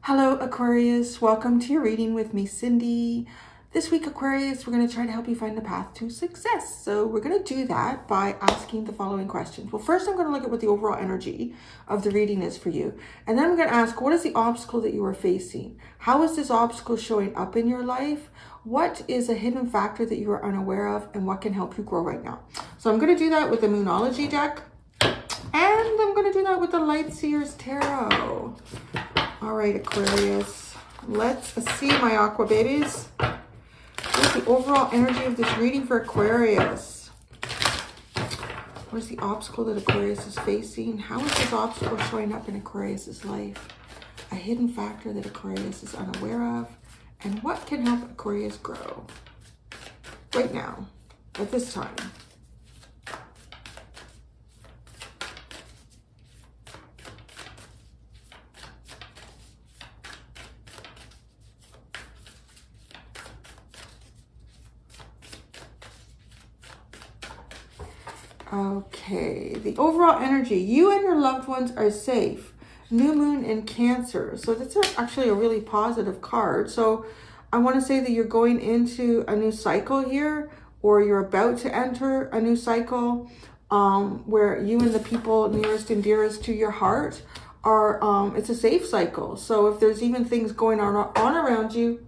Hello, Aquarius. Welcome to your reading with me, Cindy. This week, Aquarius, we're going to try to help you find the path to success. So we're going to do that by asking the following questions. Well, first, I'm going to look at what the overall energy of the reading is for you. And then I'm going to ask, what is the obstacle that you are facing? How is this obstacle showing up in your life? What is a hidden factor that you are unaware of? And what can help you grow right now? So I'm going to do that with the Moonology deck. And I'm going to do that with the Light Seers Tarot. All right, Aquarius, let's see my aqua babies. What's the overall energy of this reading for Aquarius? What is the obstacle that Aquarius is facing? How is this obstacle showing up in Aquarius's life? A hidden factor that Aquarius is unaware of. And what can help Aquarius grow right now, at this time? Okay, the overall energy. You and your loved ones are safe. New moon in Cancer. So that's actually a really positive card. So I want to say that you're going into a new cycle here, or you're about to enter a new cycle where you and the people nearest and dearest to your heart are, it's a safe cycle. So if there's even things going on around you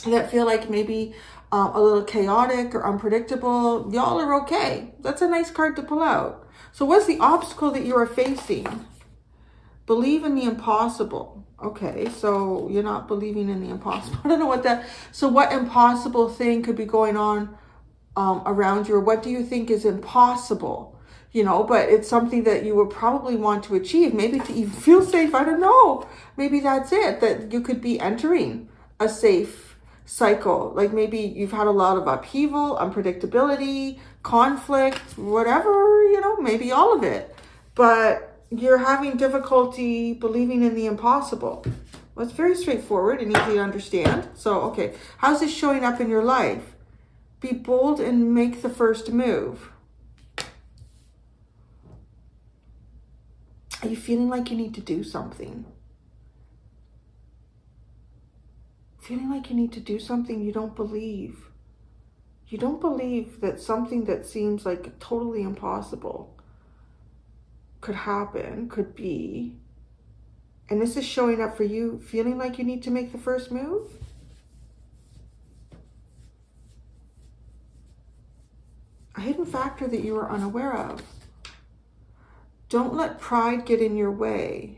that feel like maybe a little chaotic or unpredictable, y'all are okay. That's a nice card to pull out. So what's the obstacle that you are facing? Believe in the impossible. Okay, so you're not believing in the impossible. I don't know what that, so what impossible thing could be going on around you, or what do you think is impossible? You know, but it's something that you would probably want to achieve, maybe to even feel safe. I don't know. Maybe that's it, that you could be entering a safe cycle. Like maybe you've had a lot of upheaval, unpredictability, conflict, whatever, you know, maybe all of it. But you're having difficulty believing in the impossible. Well, it's very straightforward and easy to understand. So, okay, how's this showing up in your life? Be bold and make the first move. Are you feeling like you need to do something? Feeling like you need to do something you don't believe. You don't believe that something that seems like totally impossible could happen, could be. And this is showing up for you, feeling like you need to make the first move. A hidden factor that you are unaware of. Don't let pride get in your way.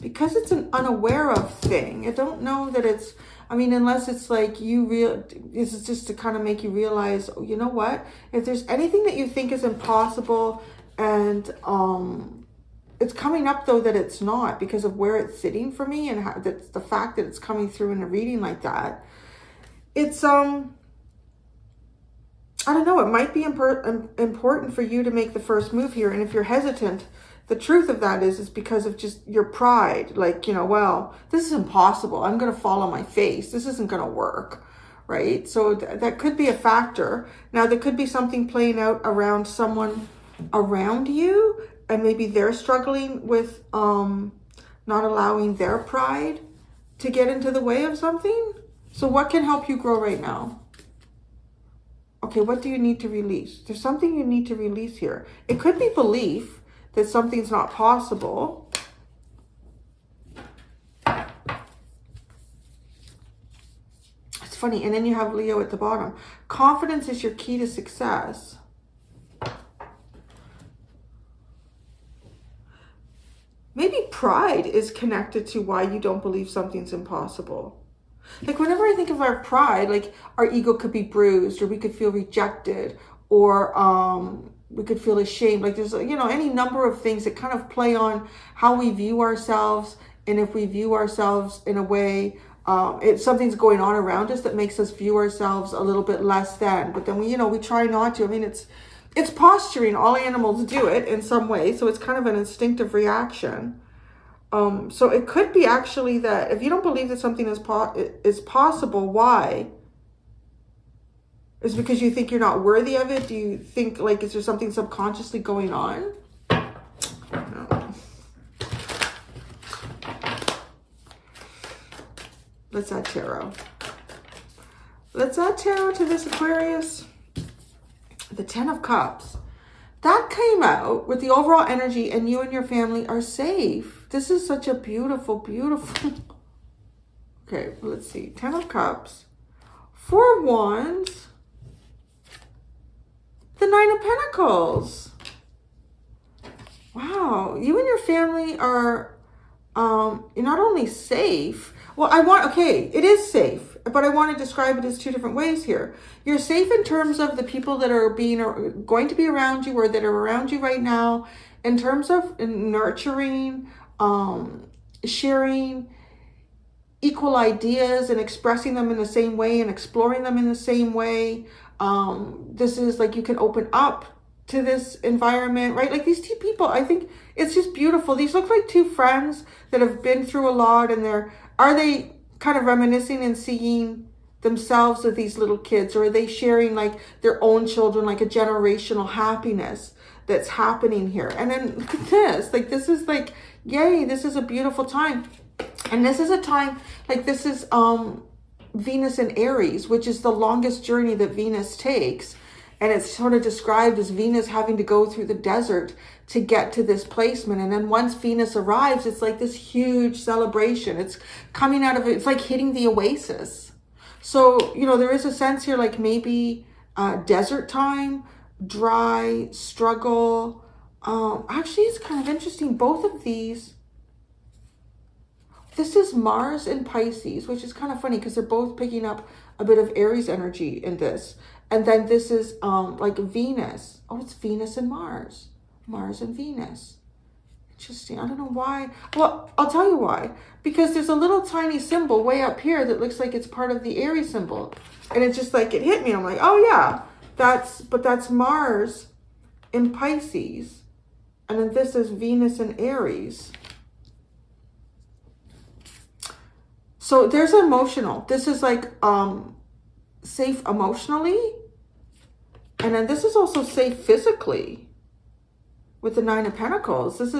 Because it's an unaware of thing, I don't know that it's, I mean, unless it's like this is just to kind of make you realize, oh, you know what? If there's anything that you think is impossible and it's coming up though that it's not, because of where it's sitting for me and how that's the fact that it's coming through in a reading like that. It's, I don't know, it might be important for you to make the first move here. And if you're hesitant, the truth of that is because of just your pride. Like, you know, well, this is impossible. I'm going to fall on my face. This isn't going to work, right? So that could be a factor. Now, there could be something playing out around someone around you, and maybe they're struggling with not allowing their pride to get into the way of something. So what can help you grow right now? Okay, what do you need to release? There's something you need to release here. It could be belief that something's not possible. It's funny. And then you have Leo at the bottom. Confidence is your key to success. Maybe pride is connected to why you don't believe something's impossible. Like whenever I think of our pride, like our ego could be bruised, or we could feel rejected, or we could feel ashamed. Like there's, you know, any number of things that kind of play on how we view ourselves. And if we view ourselves in a way, if something's going on around us that makes us view ourselves a little bit less than, but then we, you know, we try not to. I mean, it's posturing. All animals do it in some way. So it's kind of an instinctive reaction. So it could be actually that if you don't believe that something is possible, why? Is it because you think you're not worthy of it? Do you think, like, is there something subconsciously going on? No. Let's add tarot. Let's add tarot to this Aquarius. The 10 of Cups. That came out with the overall energy, and you and your family are safe. This is such a beautiful, beautiful... Okay, let's see. 10 of Cups. 4 of Wands. The 9 of Pentacles. Wow. You and your family are you're not only safe... Well, it is safe, but I want to describe it as 2 different ways here. You're safe in terms of the people that are going to be around you, or that are around you right now, in terms of nurturing, sharing equal ideas and expressing them in the same way and exploring them in the same way. This is like, you can open up to this environment, right? Like these 2 people, I think it's just beautiful. These look like 2 friends that have been through a lot, and are they kind of reminiscing and seeing themselves as these little kids, or are they sharing like their own children, like a generational happiness that's happening here? And then look at this, like this is like, yay, this is a beautiful time. And this is a time, like this is Venus in Aries, which is the longest journey that Venus takes. And it's sort of described as Venus having to go through the desert to get to this placement. And then once Venus arrives, it's like this huge celebration. It's coming out of it. It's like hitting the oasis. So, you know, there is a sense here, like maybe desert time, dry, struggle. Actually, it's kind of interesting. Both of these, this is Mars and Pisces, which is kind of funny because they're both picking up a bit of Aries energy in this. And then this is like Venus. Oh, it's Venus and Mars. Mars and Venus. Interesting. I don't know why. Well, I'll tell you why. Because there's a little tiny symbol way up here that looks like it's part of the Aries symbol. And it's just like, it hit me. I'm like, oh yeah, that's Mars in Pisces. And then this is Venus in Aries. So there's emotional. This is like safe emotionally. And then this is also safe physically with the 9 of Pentacles. This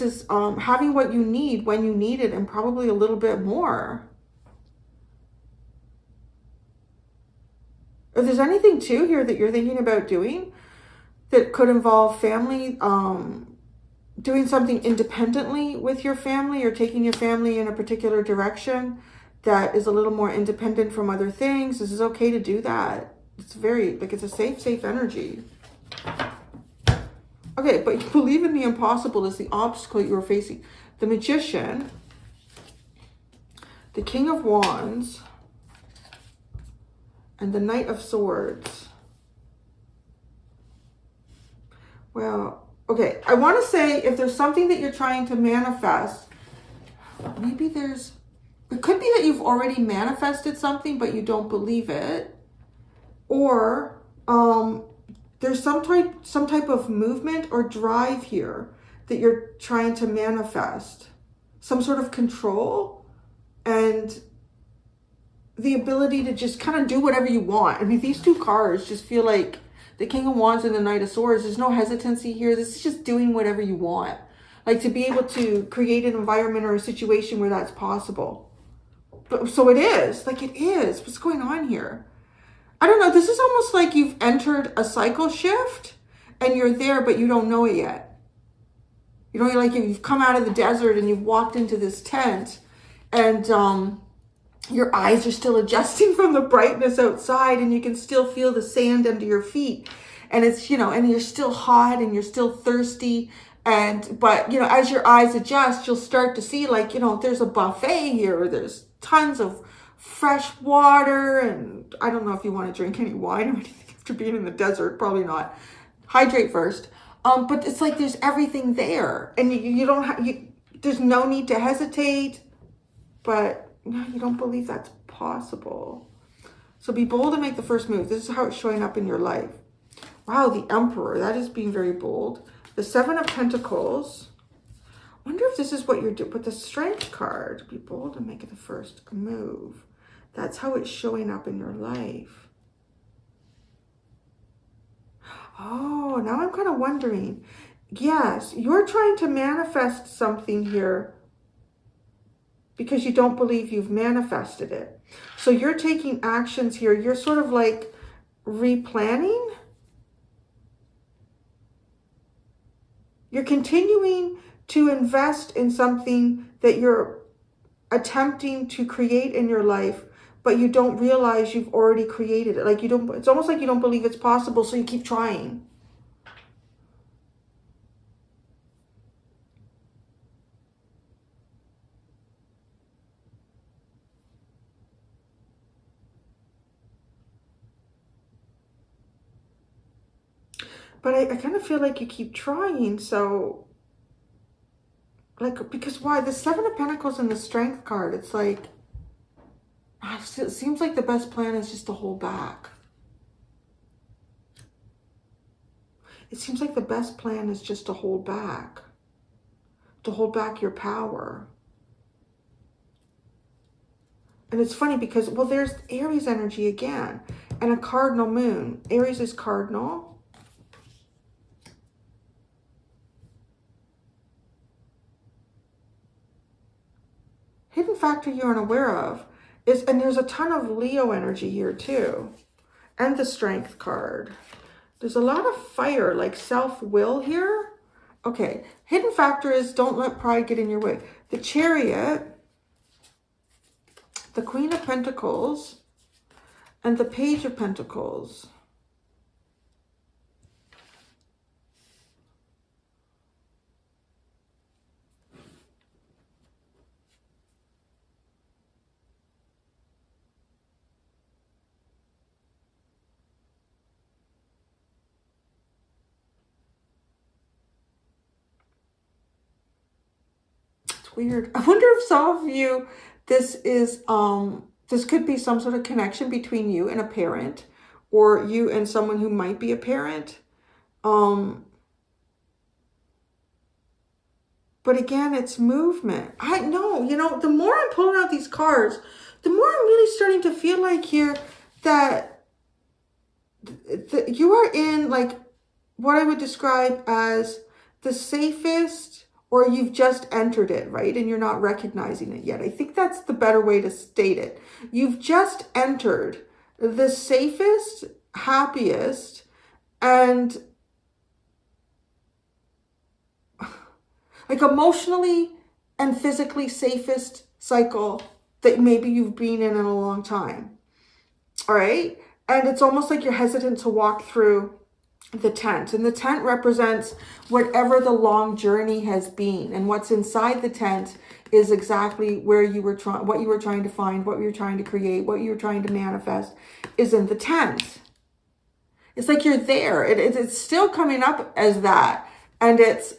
is having what you need when you need it, and probably a little bit more. If there's anything too here that you're thinking about doing that could involve family, doing something independently with your family, or taking your family in a particular direction that is a little more independent from other things, this is okay to do that. It's very, like, it's a safe energy. Okay, but you believe in the impossible is the obstacle you were facing. The Magician, the King of Wands, and the Knight of Swords. Well, okay, I want to say if there's something that you're trying to manifest, maybe it could be that you've already manifested something, but you don't believe it. Or there's some type of movement or drive here that you're trying to manifest. Some sort of control and the ability to just kind of do whatever you want. I mean, these 2 cards just feel like the King of Wands and the Knight of Swords. There's no hesitancy here. This is just doing whatever you want. Like, to be able to create an environment or a situation where that's possible. But so it is. Like, it is. What's going on here? I don't know. This is almost like you've entered a cycle shift and you're there, but you don't know it yet. You know, like you've come out of the desert and you've walked into this tent, and your eyes are still adjusting from the brightness outside, and you can still feel the sand under your feet. And it's, you know, and you're still hot and you're still thirsty. But, you know, as your eyes adjust, you'll start to see, like, you know, there's a buffet here. There's tons of fresh water, and I don't know if you want to drink any wine or anything after being in the desert. Probably not. Hydrate first. But it's like there's everything there, and you don't have, there's no need to hesitate, but no, you don't believe that's possible. So be bold and make the first move. This is how it's showing up in your life. Wow, the Emperor, that is being very bold. The 7 of Pentacles. Wonder if this is what you're doing with the Strength card. Be bold and make it the first move. That's how it's showing up in your life. Oh, now I'm kind of wondering, yes, you're trying to manifest something here because you don't believe you've manifested it. So you're taking actions here. You're sort of like replanning. You're continuing to invest in something that you're attempting to create in your life, but you don't realize you've already created it. Like you don't, it's almost like you don't believe it's possible, so you keep trying. But I kind of feel like you keep trying, so like, because why? The Seven of Pentacles and the Strength card, it's like, it seems like the best plan is just to hold back. It seems like the best plan is just to hold back your power. And it's funny because, well, there's Aries energy again and a cardinal moon. Aries is cardinal. Hidden factor you're unaware of is, and there's a ton of Leo energy here too. And the Strength card. There's a lot of fire, like self-will here. Okay, hidden factor is don't let pride get in your way. The Chariot, the Queen of Pentacles, and the Page of Pentacles. Weird. I wonder if some of you, this could be some sort of connection between you and a parent, or you and someone who might be a parent. But again, it's movement. I know, you know, the more I'm pulling out these cards, the more I'm really starting to feel like here that you are in like what I would describe as the safest, or you've just entered it, right? And you're not recognizing it yet. I think that's the better way to state it. You've just entered the safest, happiest, and like emotionally and physically safest cycle that maybe you've been in a long time. All right? And it's almost like you're hesitant to walk through the tent, and the tent represents whatever the long journey has been, and what's inside the tent is exactly where you were trying, what you were trying to find, what you were trying to create, what you were trying to manifest is in the tent. It's like you're there. It's still coming up as that, and it's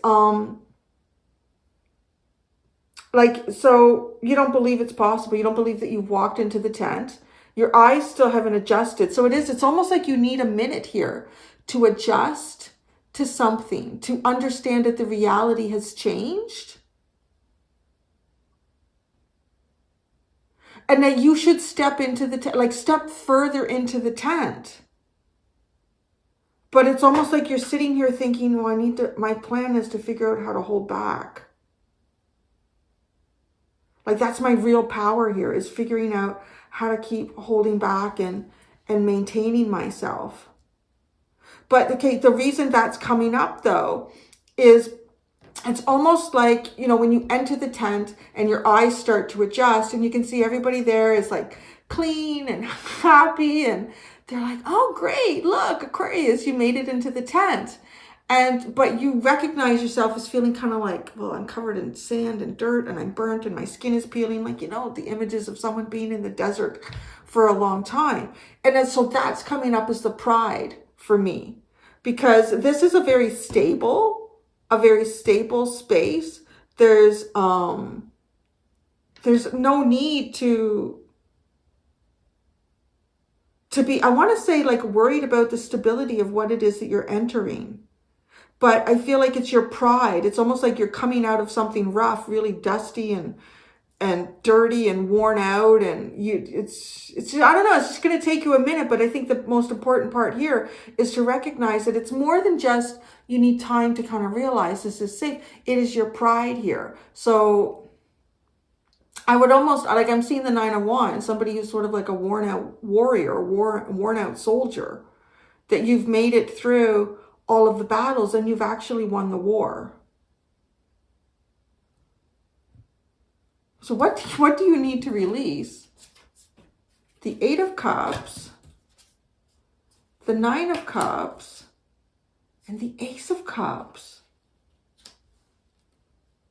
like, so you don't believe it's possible. You don't believe that you've walked into the tent. Your eyes still haven't adjusted. So it's almost like you need a minute here to adjust to something, to understand that the reality has changed. And that you should step into the tent, like step further into the tent. But it's almost like you're sitting here thinking, well, my plan is to figure out how to hold back. Like that's my real power here, is figuring out how to keep holding back and maintaining myself. But okay, the reason that's coming up though is it's almost like, you know, when you enter the tent and your eyes start to adjust and you can see everybody there is like clean and happy, and they're like, oh great, look, Aquarius, you made it into the tent. But you recognize yourself as feeling kind of like, well, I'm covered in sand and dirt and I'm burnt and my skin is peeling, like, you know, the images of someone being in the desert for a long time. And then, so that's coming up as the pride for me, because this is a very stable space. There's no need to be, I want to say, like, worried about the stability of what it is that you're entering. But I feel like it's your pride. It's almost like you're coming out of something rough, really dusty and dirty and worn out, and it's I don't know, it's just going to take you a minute, but I think the most important part here is to recognize that it's more than just you need time to kind of realize this is safe. It is your pride here. So I would almost, like, I'm seeing the Nine of Wands, somebody who's sort of like a worn out warrior, worn out soldier, that you've made it through all of the battles and you've actually won the war. So what do you need to release? The Eight of Cups, the Nine of Cups, and the Ace of Cups.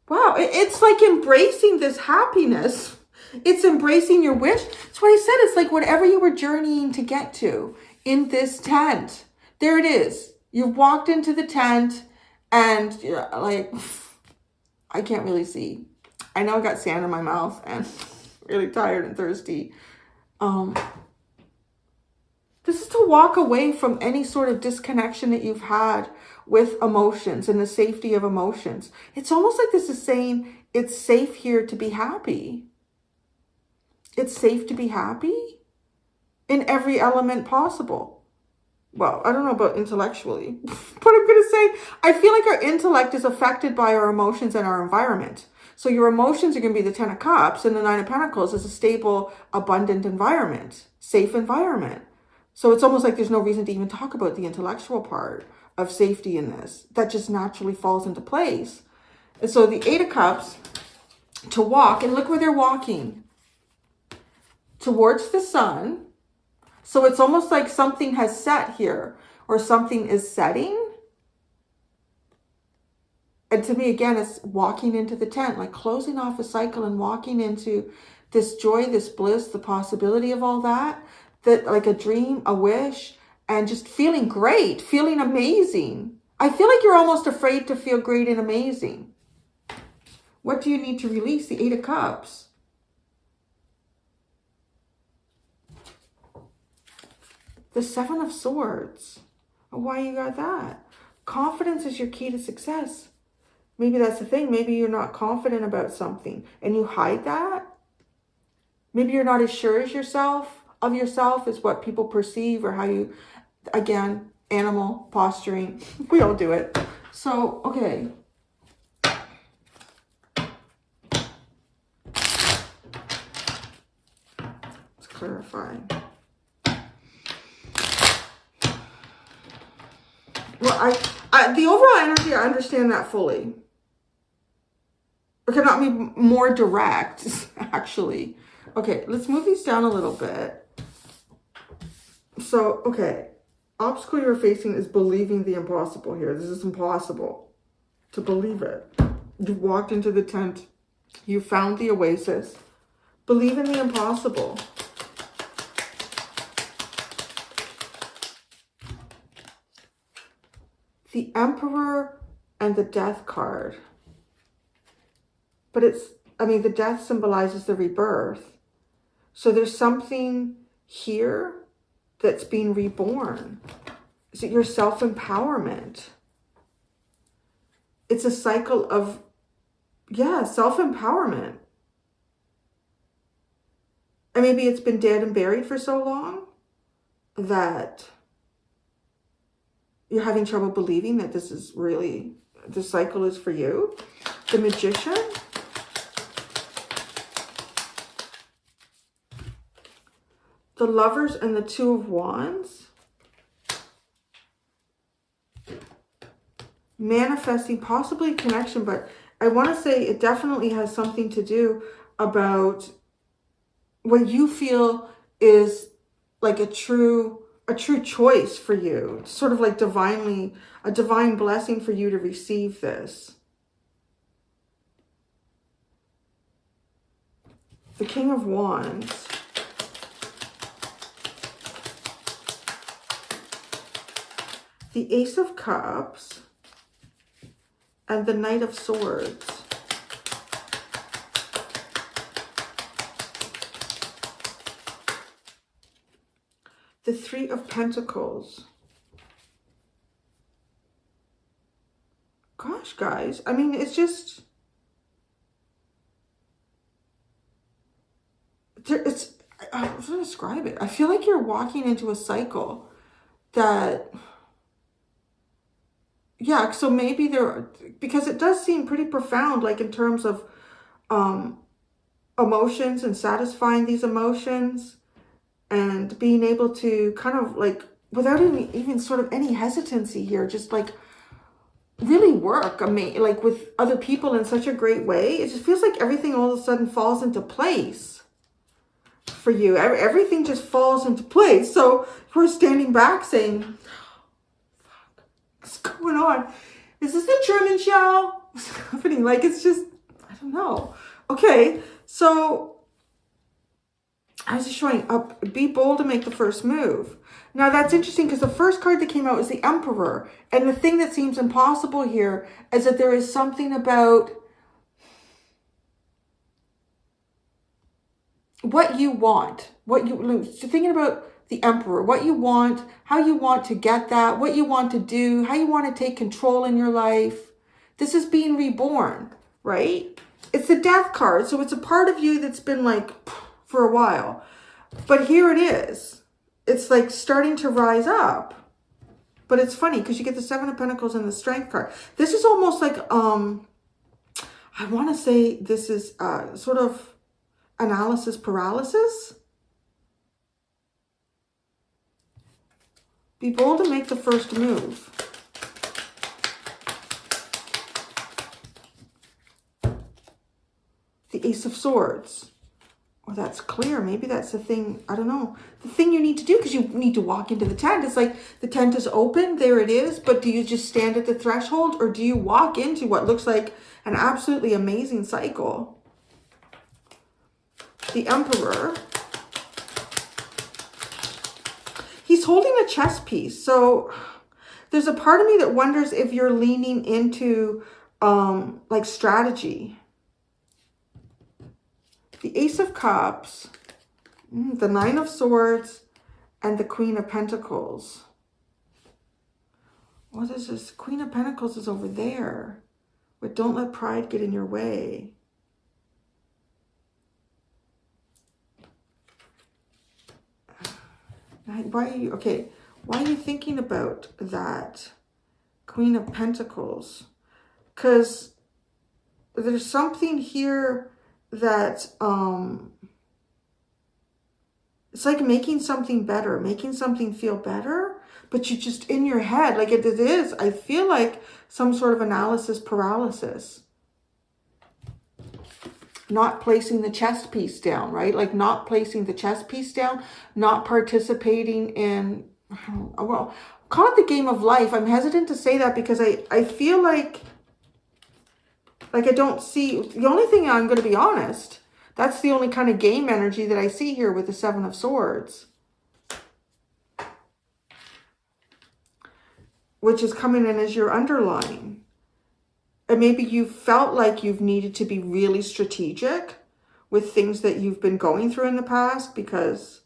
Wow, it's like embracing this happiness. It's embracing your wish. That's what I said. It's like whatever you were journeying to get to in this tent. There it is. You've walked into the tent and like, I can't really see. I know I got sand in my mouth and really tired and thirsty. This is to walk away from any sort of disconnection that you've had with emotions and the safety of emotions. It's almost like this is saying it's safe here to be happy. It's safe to be happy in every element possible. Well, I don't know about intellectually, but I'm going to say, I feel like our intellect is affected by our emotions and our environment. So your emotions are going to be the Ten of Cups, and the Nine of Pentacles is a stable, abundant environment, safe environment. So it's almost like there's no reason to even talk about the intellectual part of safety in this. That just naturally falls into place. And so the Eight of Cups, to walk, and look where they're walking. Towards the sun. So it's almost like something has set here, or something is setting. And to me, again, it's walking into the tent, like closing off a cycle and walking into this joy, this bliss, the possibility of all that like a dream, a wish, and just feeling great, feeling amazing. I feel like you're almost afraid to feel great and amazing. What do you need to release? The Eight of Cups. The Seven of Swords. Why you got that? Confidence is your key to success. Maybe that's the thing. Maybe you're not confident about something and you hide that. Maybe you're not as sure as of yourself as what people perceive, or how you, again, animal posturing. We all do it. So, okay. Let's clarify. Well, the overall energy, I understand that fully. It cannot be more direct, actually. Okay, let's move these down a little bit. So, okay. Obstacle you're facing is believing the impossible here. This is impossible to believe it. You've walked into the tent. You found the oasis. Believe in the impossible. The Emperor and the Death card. But the Death symbolizes the rebirth. So there's something here that's being reborn. Is it your self-empowerment? It's a cycle of, self-empowerment. And maybe it's been dead and buried for so long that you're having trouble believing that this is really, the cycle is for you. The Magician. The Lovers and the Two of Wands. Manifesting possibly connection, but I want to say it definitely has something to do about what you feel is like a true choice for you. Sort of like a divine blessing for you to receive this. The King of Wands. The Ace of Cups. And the Knight of Swords. The Three of Pentacles. Gosh, guys. I mean, it's just... I was going to describe it. I feel like you're walking into a cycle that, yeah, so maybe because it does seem pretty profound, like in terms of emotions and satisfying these emotions and being able to kind of like, without even sort of any hesitancy here, just like really work, like with other people in such a great way. It just feels like everything all of a sudden falls into place for you. Everything just falls into place. So we're standing back saying, fuck, what's going on? Is this a Truman Show? What's happening? Like, it's just, I don't know. Okay, so I was just showing up, be bold to make the first move. Now that's interesting because the first card that came out was the Emperor. And the thing that seems impossible here is that there is something about what you want, thinking about the Emperor, what you want, how you want to get that, what you want to do, how you want to take control in your life. This is being reborn, right? It's the Death card. So it's a part of you that's been like for a while. But here it is. It's like starting to rise up. But it's funny because you get the Seven of Pentacles and the Strength card. This is almost like, I want to say this is sort of analysis paralysis. Be bold to make the first move. The Ace of Swords. Well, that's clear. Maybe that's the thing. I don't know. The thing you need to do, because you need to walk into the tent. It's like the tent is open. There it is. But do you just stand at the threshold, or do you walk into what looks like an absolutely amazing cycle? The Emperor. He's holding a chess piece. So there's a part of me that wonders if you're leaning into like strategy. The Ace of Cups, the Nine of Swords, and the Queen of Pentacles. What is this? Queen of Pentacles is over there. But don't let pride get in your way. Why are you, okay, why are you thinking about that? Queen of Pentacles. Because there's something here that it's like making something better, making something feel better, but you just in your head, like it is, I feel like some sort of analysis paralysis. Not placing the chess piece down, right? Like not placing the chess piece down, not participating in, well, call it the game of life. I'm hesitant to say that because I feel like I don't see, the only thing, I'm going to be honest, that's the only kind of game energy that I see here with the Seven of Swords. Which is coming in as your underlying. And maybe you felt like you've needed to be really strategic with things that you've been going through in the past because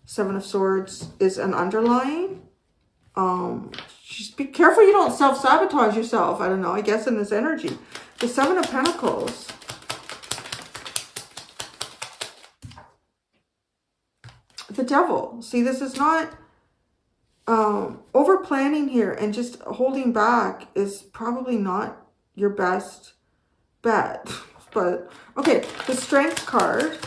Seven of Swords is an underlying. Just be careful you don't self-sabotage yourself. I don't know, I guess in this energy. The Seven of Pentacles. The Devil. See, this is not over planning here, and just holding back is probably not your best bet. But okay, the Strength card.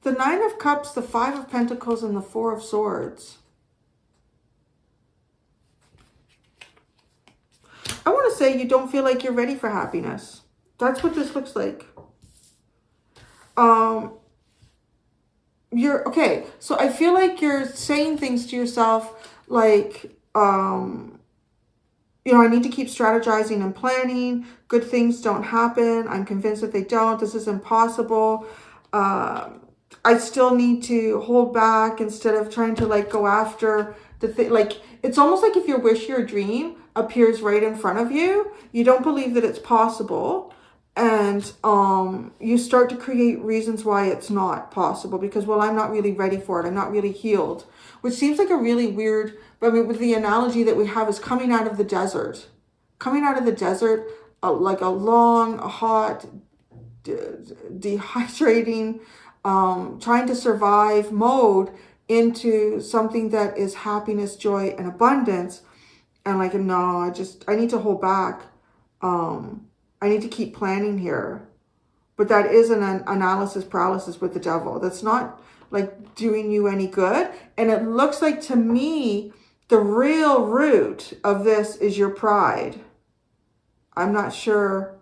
The Nine of Cups, the Five of Pentacles, and the Four of Swords. I want to say you don't feel like you're ready for happiness. That's what this looks like. You're okay. So I feel like you're saying things to yourself like, you know, I need to keep strategizing and planning. Good things don't happen. I'm convinced that they don't. This is impossible. I still need to hold back instead of trying to like go after the thing. Like, it's almost like if your wish, your dream appears right in front of you, you don't believe that it's possible. And you start to create reasons why it's not possible because, well, I'm not really ready for it. I'm not really healed, which seems like a really weird, but I mean, with the analogy that we have is coming out of the desert. Coming out of the desert, like a long, hot, dehydrating, trying to survive mode into something that is happiness, joy, and abundance. And like, no, I need to hold back. I need to keep planning here. But that is an analysis paralysis with the devil. That's not like doing you any good. And it looks like to me, the real root of this is your pride. I'm not sure.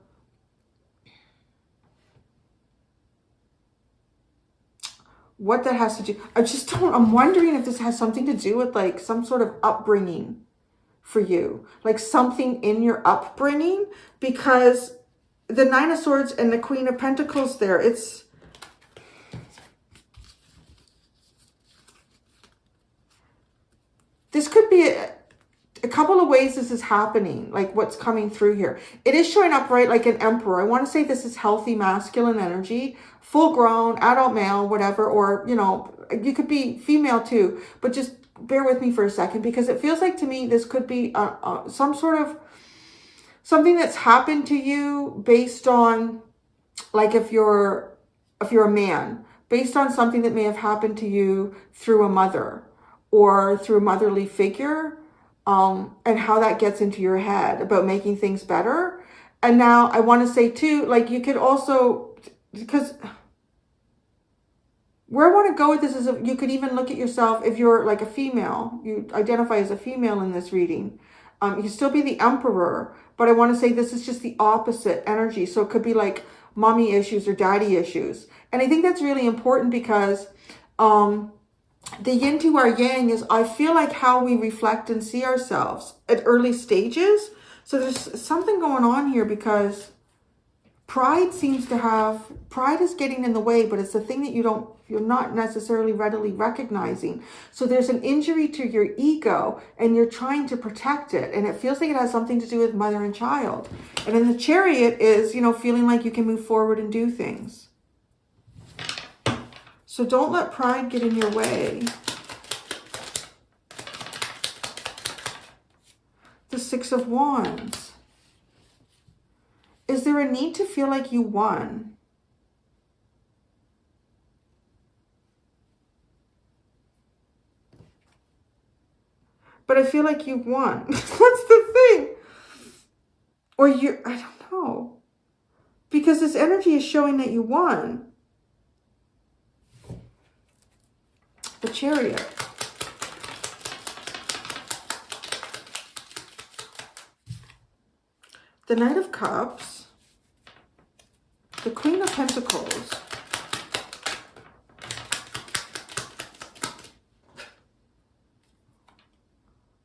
What that has to do. I'm wondering if this has something to do with like some sort of upbringing for you. Like something in your upbringing, because the Nine of Swords and the Queen of Pentacles there, this could be a couple of ways this is happening, like what's coming through here. It is showing up, right, like an emperor. I want to say this is healthy masculine energy, full grown, adult male, whatever, or, you know, you could be female too, but just bear with me for a second, because it feels like to me this could be some sort of something that's happened to you based on, like if you're a man, based on something that may have happened to you through a mother or through a motherly figure, and how that gets into your head about making things better. And now I want to say too, like you could also, because where I want to go with this is you could even look at yourself, if you're like a female, you identify as a female in this reading, you can still be the emperor, but I want to say this is just the opposite energy. So it could be like mommy issues or daddy issues. And I think that's really important, because the yin to our yang is, I feel like, how we reflect and see ourselves at early stages. So there's something going on here, because pride is getting in the way, but it's the thing that you're not necessarily readily recognizing. So there's an injury to your ego and you're trying to protect it. And it feels like it has something to do with mother and child. And then the Chariot is, you know, feeling like you can move forward and do things. So don't let pride get in your way. The Six of Wands. Is there a need to feel like you won? But I feel like you won. That's the thing. Or I don't know. Because this energy is showing that you won. The Chariot. The Knight of Cups. The Queen of Pentacles.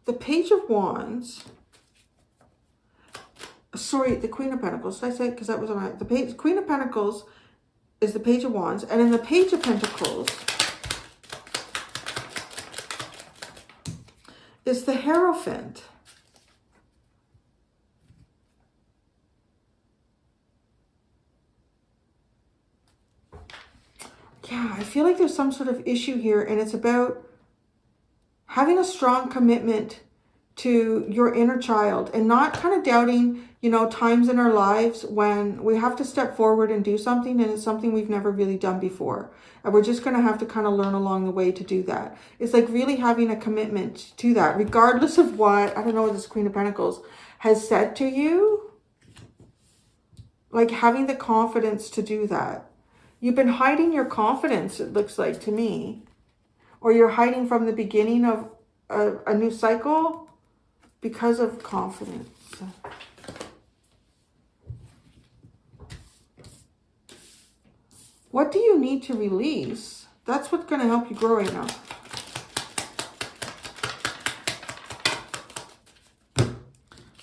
The Page of Wands. Sorry, the Queen of Pentacles. Did I say? Because that was on the Queen of Pentacles is the Page of Wands. And in the Page of Pentacles is the Hierophant. Yeah, I feel like there's some sort of issue here, and it's about having a strong commitment to your inner child and not kind of doubting, you know, times in our lives when we have to step forward and do something, and it's something we've never really done before. And we're just going to have to kind of learn along the way to do that. It's like really having a commitment to that, regardless of what, I don't know what this Queen of Pentacles has said to you. Like having the confidence to do that. You've been hiding your confidence, it looks like to me. Or you're hiding from the beginning of a new cycle because of confidence. What do you need to release? That's what's going to help you grow right now.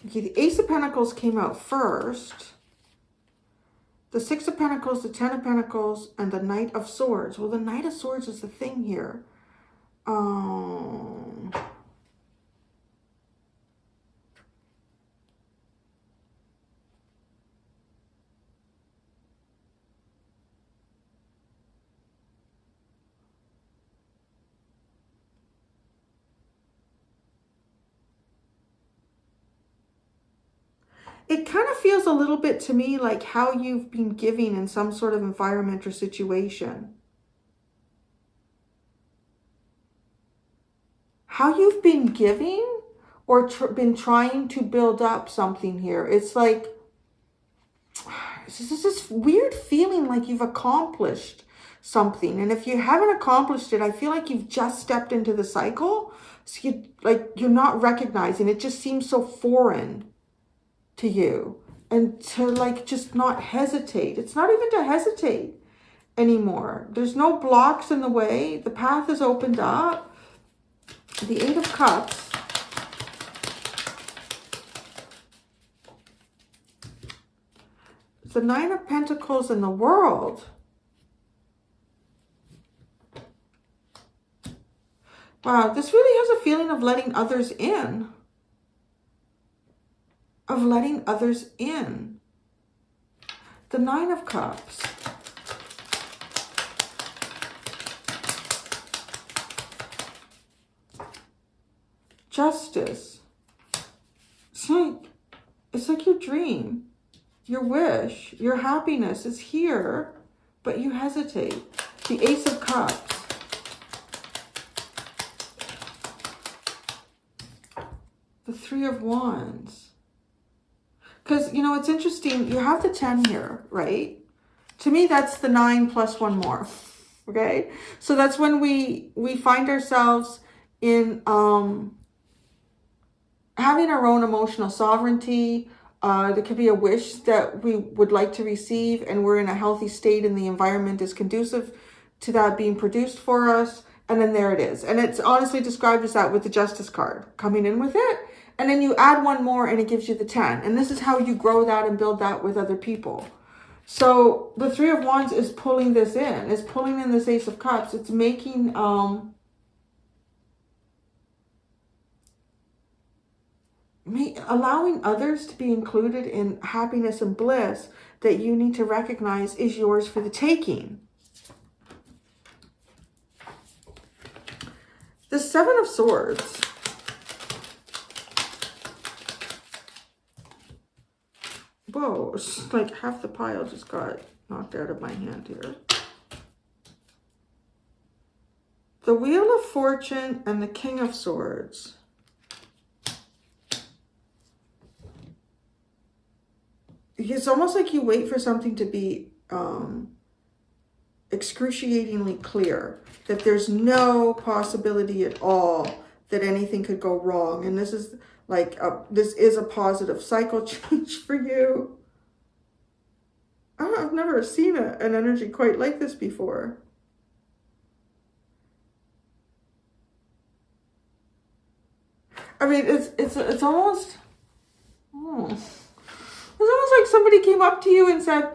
Okay, the Ace of Pentacles came out first. The Six of Pentacles, the Ten of Pentacles, and the Knight of Swords. Well, the Knight of Swords is the thing here. it kind of feels a little bit to me like how you've been giving in some sort of environment or situation. How you've been giving or been trying to build up something here. It's like, it's this weird feeling like you've accomplished something. And if you haven't accomplished it, I feel like you've just stepped into the cycle. So you're not recognizing it. Just seems so foreign to you. And to like just not hesitate. It's not even to hesitate anymore. There's no blocks in the way. The path is opened up. The Eight of Cups. The Nine of Pentacles in the World. Wow, this really has a feeling of letting others in. Of letting others in. The Nine of Cups. Justice. It's like your dream. Your wish, your happiness is here, but you hesitate. The Ace of Cups. The Three of Wands. Because, you know, it's interesting. You have the 10 here, right? To me, that's the 9 plus one more. Okay? So that's when we find ourselves in having our own emotional sovereignty. There could be a wish that we would like to receive and we're in a healthy state and the environment is conducive to that being produced for us. And then there it is. And it's honestly described as that with the Justice card coming in with it. And then you add one more and it gives you the 10. And this is how you grow that and build that with other people. So the Three of Wands is pulling this in. It's pulling in this Ace of Cups. It's making... allowing others to be included in happiness and bliss that you need to recognize is yours for the taking. The Seven of Swords. Whoa, it's like half the pile just got knocked out of my hand here. The Wheel of Fortune and the King of Swords. It's almost like you wait for something to be excruciatingly clear, that there's no possibility at all that anything could go wrong. And this is like, this is a positive cycle change for you. I've never seen an energy quite like this before. I mean, it's almost... It's almost like somebody came up to you and said,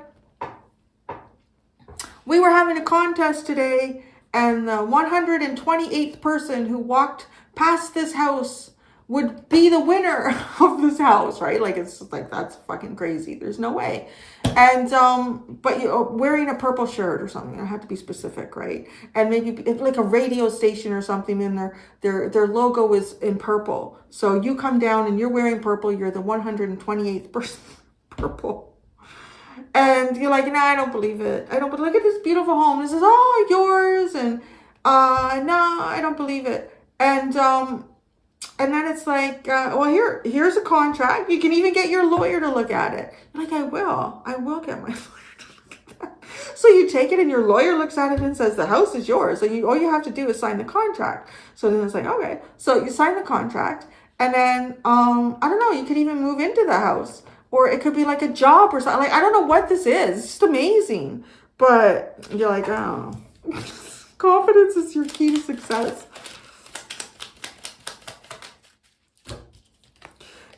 we were having a contest today and the 128th person who walked past this house would be the winner of this house, right? Like, it's just like, that's fucking crazy. There's no way. And, but you're wearing a purple shirt or something. I have to be specific, right? And maybe like a radio station or something, and their logo is in purple. So you come down and you're wearing purple. You're the 128th person. Purple. And you're like, nah, I don't believe it. I don't, but look at this beautiful home. This is all yours. And no, I don't believe it. And then it's like, well, here's a contract. You can even get your lawyer to look at it. You're like, I will get my lawyer to look at that. So you take it and your lawyer looks at it and says, the house is yours. So all you have to do is sign the contract. So then it's like, okay. So you sign the contract and then, I don't know, you could even move into the house. Or it could be like a job or something. Like, I don't know what this is. It's just amazing. But you're like, oh. Confidence is your key to success.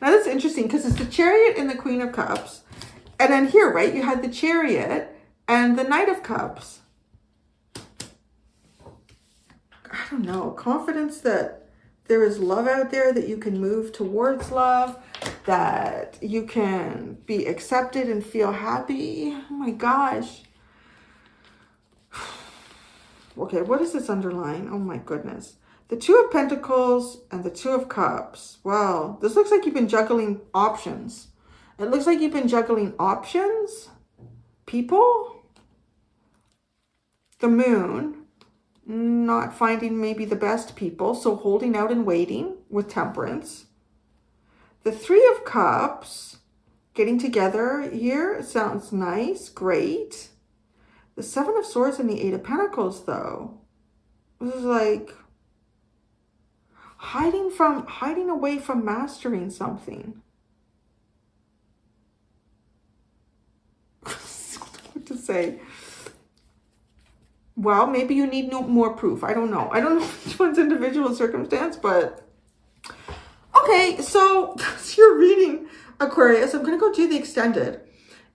Now, that's interesting because it's the Chariot and the Queen of Cups. And then here, right, you had the Chariot and the Knight of Cups. I don't know. Confidence that there is love out there, that you can move towards love, that you can be accepted and feel happy. Oh my gosh. Okay, what is this underlying? Oh my goodness. The Two of Pentacles and the Two of Cups. Wow, this looks like you've been juggling options. It looks like you've been juggling options, people, the moon, not finding maybe the best people, so holding out and waiting with temperance. The Three of Cups, getting together here, sounds nice, great. The Seven of Swords and the Eight of Pentacles, though. This is like hiding away from mastering something. What to say? Well, maybe you need no more proof. I don't know. I don't know which one's individual circumstance, but okay, so that's your reading, Aquarius. I'm going to go do the extended.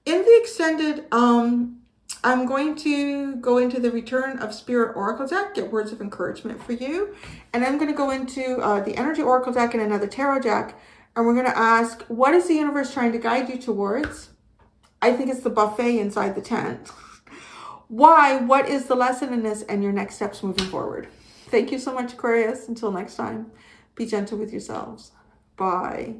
In the extended, I'm going to go into the Return of Spirit Oracle deck, get words of encouragement for you. And I'm going to go into the Energy Oracle deck and another tarot deck. And we're going to ask, what is the universe trying to guide you towards? I think it's the buffet inside the tent. Why? What is the lesson in this and your next steps moving forward? Thank you so much, Aquarius. Until next time, be gentle with yourselves. Bye.